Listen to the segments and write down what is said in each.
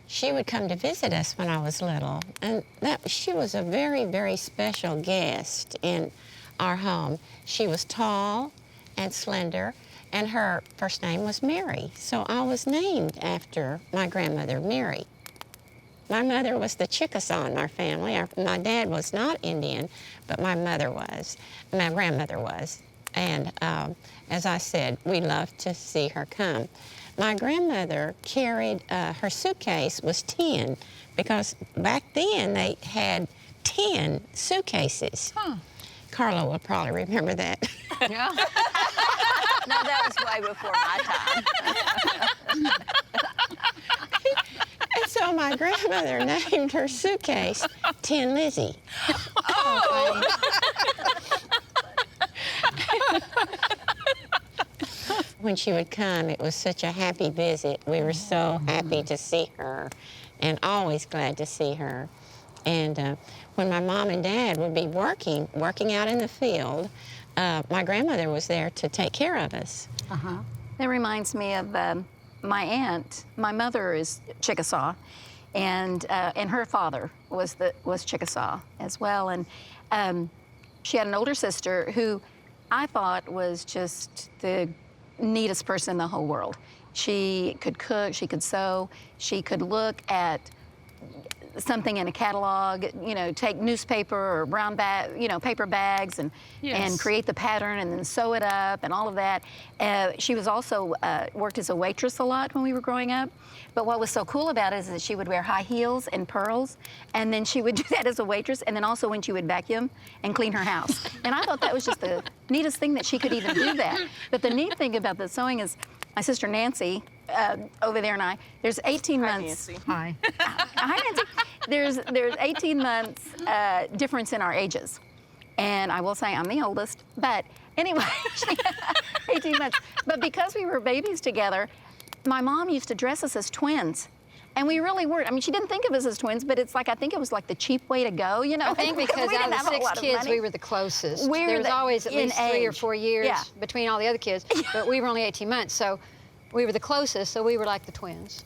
she would come to visit us when I was little, and she was a very, very special guest in our home. She was tall and slender, and her first name was Mary, so I was named after my grandmother, Mary. My mother was the Chickasaw in our family. My dad was not Indian, but my mother was, my grandmother was. And as I said, we loved to see her come. My grandmother carried, her suitcase was 10, because back then they had 10 suitcases. Huh. Carla will probably remember that. Yeah. No, that was way before my time. And so my grandmother named her suitcase Tin Lizzie. Oh! When she would come, it was such a happy visit. We were so happy to see her, and always glad to see her. And when my mom and dad would be working out in the field, my grandmother was there to take care of us. Uh-huh. That reminds me of my aunt. My mother is Chickasaw, and her father was Chickasaw as well. And she had an older sister who I thought was just the neatest person in the whole world. She could cook, she could sew, she could look at something in a catalog, you know, take newspaper or brown bag, you know, paper bags and create the pattern and then sew it up and all of that. She was also worked as a waitress a lot when we were growing up. But what was so cool about it is that she would wear high heels and pearls, and then she would do that as a waitress, and then also when she would vacuum and clean her house. And I thought that was just the neatest thing that she could even do that. But the neat thing about the sewing is my sister Nancy over there and I, there's 18 months. Nancy. Hi. Hi, Nancy. There's 18 months difference in our ages. And I will say I'm the oldest, but anyway, 18 months. But because we were babies together, my mom used to dress us as twins. And we really weren't. I mean, she didn't think of us as twins, but it's like, I think it was like the cheap way to go, you know? I think because we out didn't of the have a lot 6 of kids, money. we were the closest. We were there was always at in least 3 or age. 4 years Yeah. between all the other kids, but we were only 18 months, so we were the closest, so we were like the twins.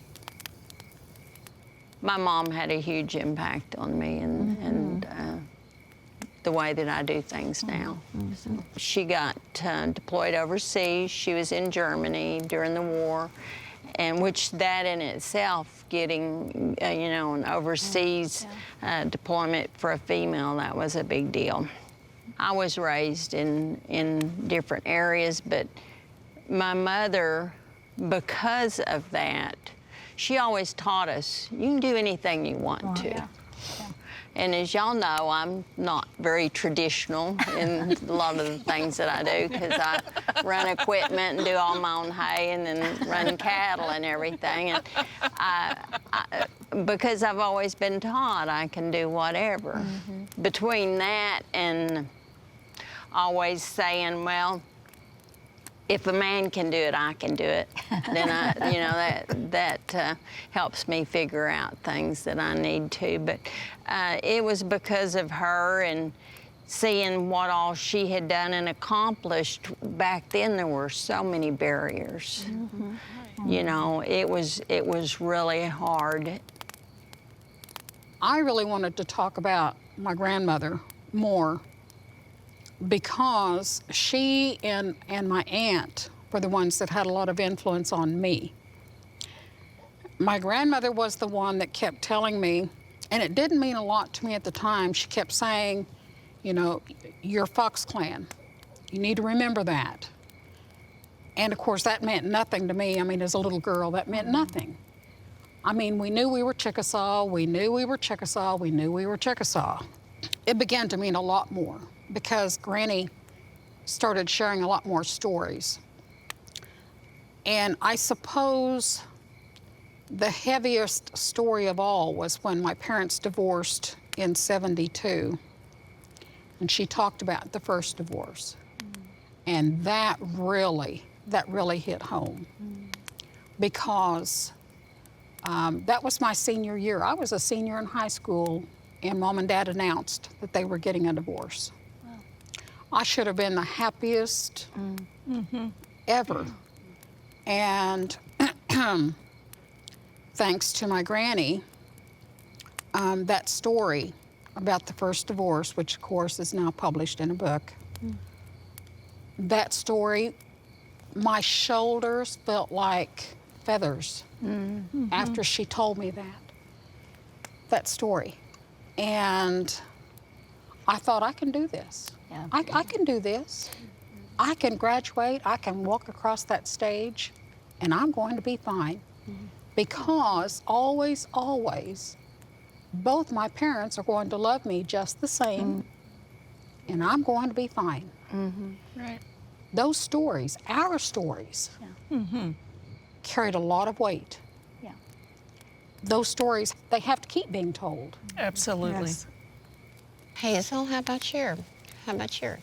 My mom had a huge impact on me and the way that I do things now. So she got deployed overseas. She was in Germany during the war, and which that in itself, getting you know, an overseas deployment for a female, that was a big deal. I was raised in different areas, but my mother, because of that, she always taught us, you can do anything you want to. Yeah. And as y'all know, I'm not very traditional in a lot of the things that I do, because I run equipment and do all my own hay and then run cattle and everything. And because I've always been taught I can do whatever. Between that and always saying, well, if a man can do it, I can do it. Then you know, that helps me figure out things that I need to. But it was because of her and seeing what all she had done and accomplished. Back then, there were so many barriers. You know, it was really hard. I really wanted to talk about my grandmother more, because she and my aunt were the ones that had a lot of influence on me. My grandmother was the one that kept telling me, and it didn't mean a lot to me at the time, she kept saying, you know, you're Fox Clan. You need to remember that. And of course, that meant nothing to me. I mean, as a little girl, that meant nothing. I mean, we knew we were Chickasaw, we knew we were Chickasaw, we knew we were Chickasaw. It began to mean a lot more, because Granny started sharing a lot more stories. And I suppose the heaviest story of all was when my parents divorced in '72. And she talked about the first divorce. And that really hit home. Because that was my senior year. I was a senior in high school, and Mom and Dad announced that they were getting a divorce. I should have been the happiest thanks to my granny, that story about the first divorce, which of course is now published in a book, that story, my shoulders felt like feathers after she told me that story. And I thought, I can do this. Yeah. I can do this. I can graduate, I can walk across that stage, and I'm going to be fine. Because always, always, both my parents are going to love me just the same, and I'm going to be fine. Right. Those stories, our stories, carried a lot of weight. Yeah. Those stories, they have to keep being told. Absolutely. Yes. Hazel, how about you? How about you?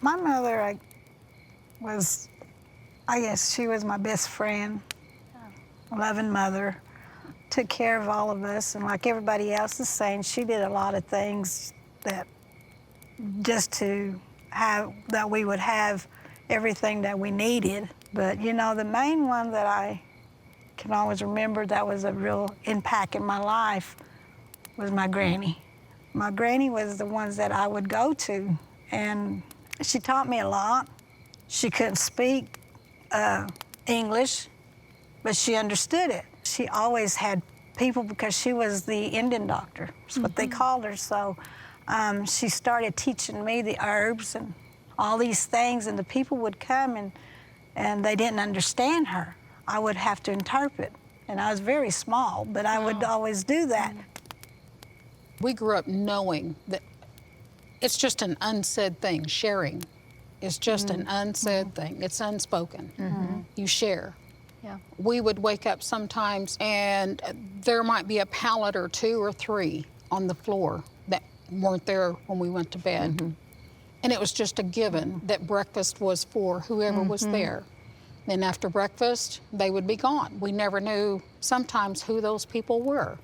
My mother, I guess she was my best friend, loving mother, took care of all of us, and like everybody else is saying, she did a lot of things that just to have, that we would have everything that we needed. But you know, the main one that I can always remember that was a real impact in my life was my granny. My granny was the ones that I would go to, and she taught me a lot. She couldn't speak English, but she understood it. She always had people because she was the Indian doctor, that's what they called her. So she started teaching me the herbs and all these things, and the people would come and they didn't understand her. I would have to interpret, and I was very small, but I would always do that. We grew up knowing that it's just an unsaid thing. Sharing is just an unsaid thing. It's unspoken. You share. Yeah. We would wake up sometimes and there might be a pallet or two or three on the floor that weren't there when we went to bed. And it was just a given that breakfast was for whoever was there. Then after breakfast, they would be gone. We never knew sometimes who those people were.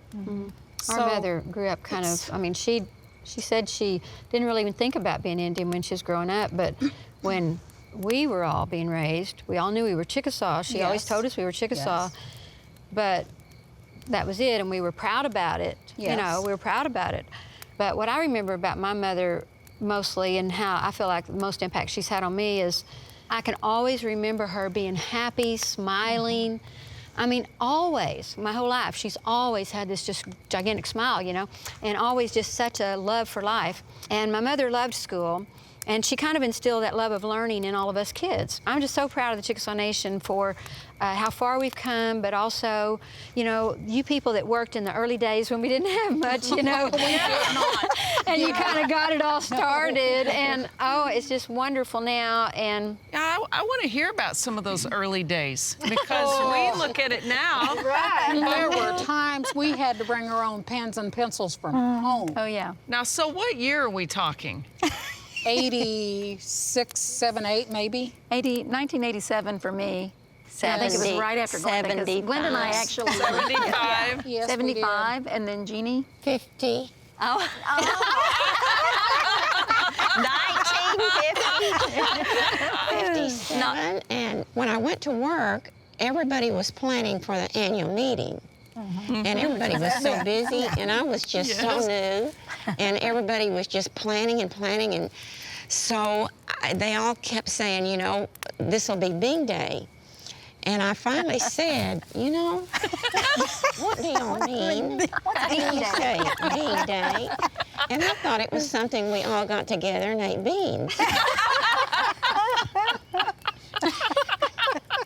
Our mother grew up kind of, I mean, she said she didn't really even think about being Indian when she was growing up, but when we were all being raised, we all knew we were Chickasaw. She always told us we were Chickasaw, but that was it, and we were proud about it. You know, we were proud about it. But what I remember about my mother mostly, and how I feel like the most impact she's had on me, is I can always remember her being happy, smiling. I mean, always, my whole life, she's always had this just gigantic smile, you know, and always just such a love for life. And my mother loved school, and she kind of instilled that love of learning in all of us kids. I'm just so proud of the Chickasaw Nation for how far we've come, but also, you know, you people that worked in the early days when we didn't have much, you know, and you kind of got it all started, and oh, it's just wonderful now. And I want to hear about some of those early days, because we look at it now. There were times we had to bring our own pens and pencils from home. oh yeah. Now, so what year are we talking? 86, 7, 8 maybe. 1987 for me. I think it was right after going there, 'cause Glenda and I actually 75. Yes, 75, and then Jeannie. 50. Oh. 1950. 57. And when I went to work, everybody was planning for the annual meeting. And everybody was so busy, and I was just so new, and everybody was just planning and planning, and so they all kept saying, you know, this will be Bean Day. And I finally said, you know, what do y'all mean? What do you say, Bean Day? And I thought it was something we all got together and ate beans.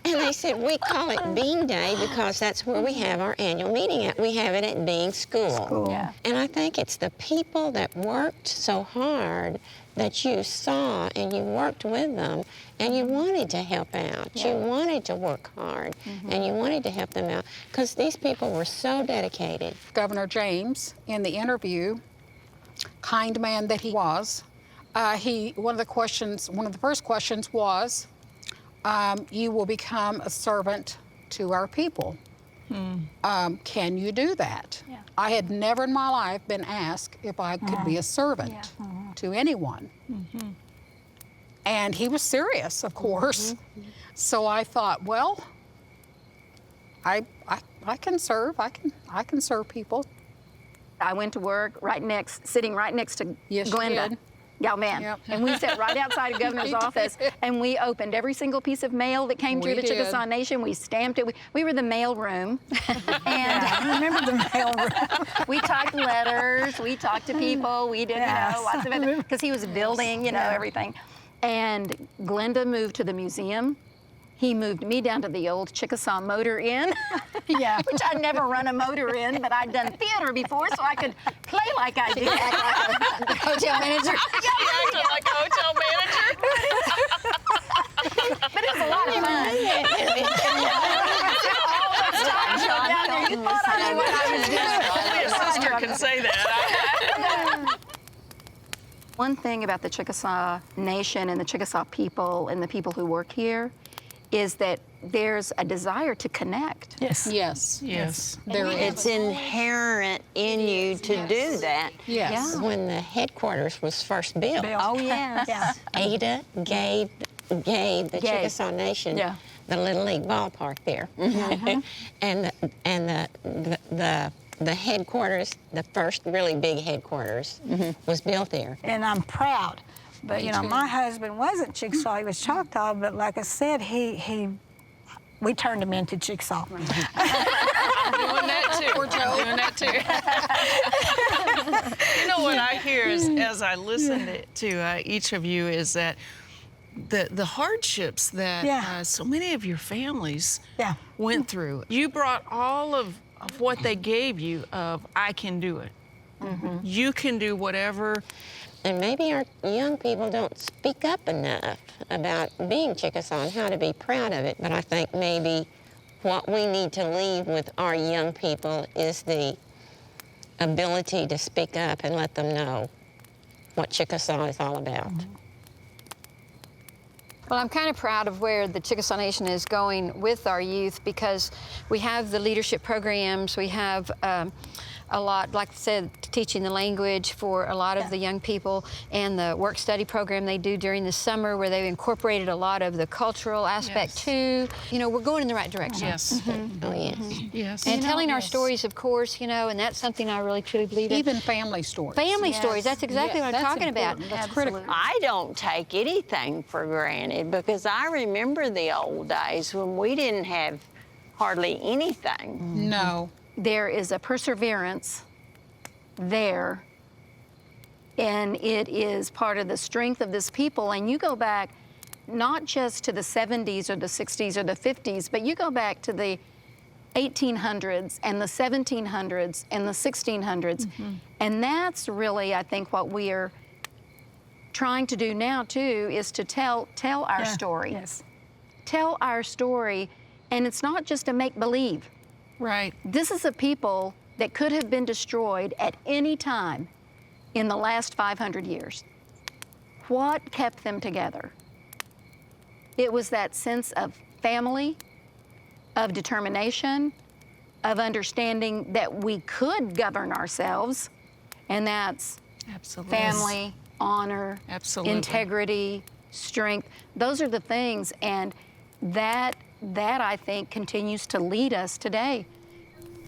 And they said, we call it Bean Day because that's where we have our annual meeting at. We have it at Bean School. Yeah. And I think it's the people that worked so hard that you saw, and you worked with them, and you wanted to help out. You wanted to work hard, and you wanted to help them out, because these people were so dedicated. Governor James, in the interview, kind man that he was, one of the first questions was, you will become a servant to our people. Can you do that? Yeah. I had never in my life been asked if I could be a servant to anyone. And he was serious, of course. So I thought, well, I I can serve. I can serve people. I went to work sitting right next to Yes, you Glenda. did. Galman. Yep. And we sat right outside the governor's office, and we opened every single piece of mail that came through We the Chickasaw did. Nation. We stamped it. We were the mail room. And I remember the mail room. we typed letters. We talked to people. We did, Yes. lots of it, because he was building, everything. And Glenda moved to the museum. He moved me down to the old Chickasaw Motor Inn, Yeah. which I'd never run a motor in, but I'd done theater before, so I could play like I did. Hotel manager. Acting like a hotel manager. But it was a lot of fun. You thought I knew what I was doing. Only a sister can say that. One thing about the Chickasaw Nation and the Chickasaw people and the people who work here is that there's a desire to connect. Yes. Yes. Yes. There is. It's inherent in you to do that. Yes. When the headquarters was first built, Oh, yes. Yeah. Ada gave the Chickasaw Nation Yeah. the Little League ballpark there, and the headquarters, the first really big headquarters, was built there. And I'm proud. But Me too. my husband wasn't Chickasaw, he was Choctaw, but like I said, we turned him into Chickasaw. I'm doing that too. I'm doing that too. You know what I hear is, as I listen to each of you, is that the hardships that Yeah. so many of your families Yeah. went through. You brought all of what they gave you of, I can do it. You can do whatever. And maybe our young people don't speak up enough about being Chickasaw and how to be proud of it. But I think maybe what we need to leave with our young people is the ability to speak up and let them know what Chickasaw is all about. Well, I'm kind of proud of where the Chickasaw Nation is going with our youth, because we have the leadership programs, we have a lot, like I said, teaching the language for a lot of the young people, and the work study program they do during the summer, where they've incorporated a lot of the cultural aspect too. We're going in the right direction. Yes. Oh, yes. Yes. And telling our stories, of course, and that's something I really truly believe in. Even family stories. Family stories, that's exactly Yeah, what I'm that's talking about. important. That's critical. I don't take anything for granted, because I remember the old days when we didn't have hardly anything. No. There is a perseverance there, and it is part of the strength of this people. And you go back not just to the 70s or the 60s or the 50s, but you go back to the 1800s and the 1700s and the 1600s. And that's really, I think, what we are trying to do now too, is to tell our story. Yes. Tell our story, and it's not just a make-believe. Right. This is a people that could have been destroyed at any time in the last 500 years. What kept them together? It was that sense of family, of determination, of understanding that we could govern ourselves, and that's Absolutely. family, honor, Absolutely. integrity, strength. Those are the things, and that I think continues to lead us today.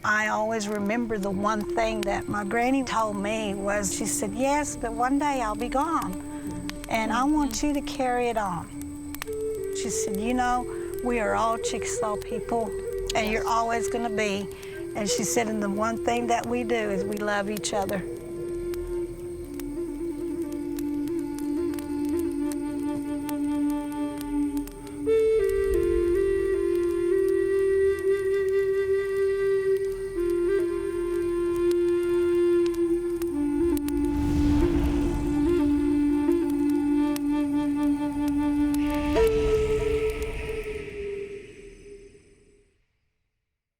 I always remember the one thing that my granny told me was, she said, yes, but one day I'll be gone, and I want you to carry it on. She said, we are all Chickasaw people, and you're always going to be. And she said, and the one thing that we do is we love each other.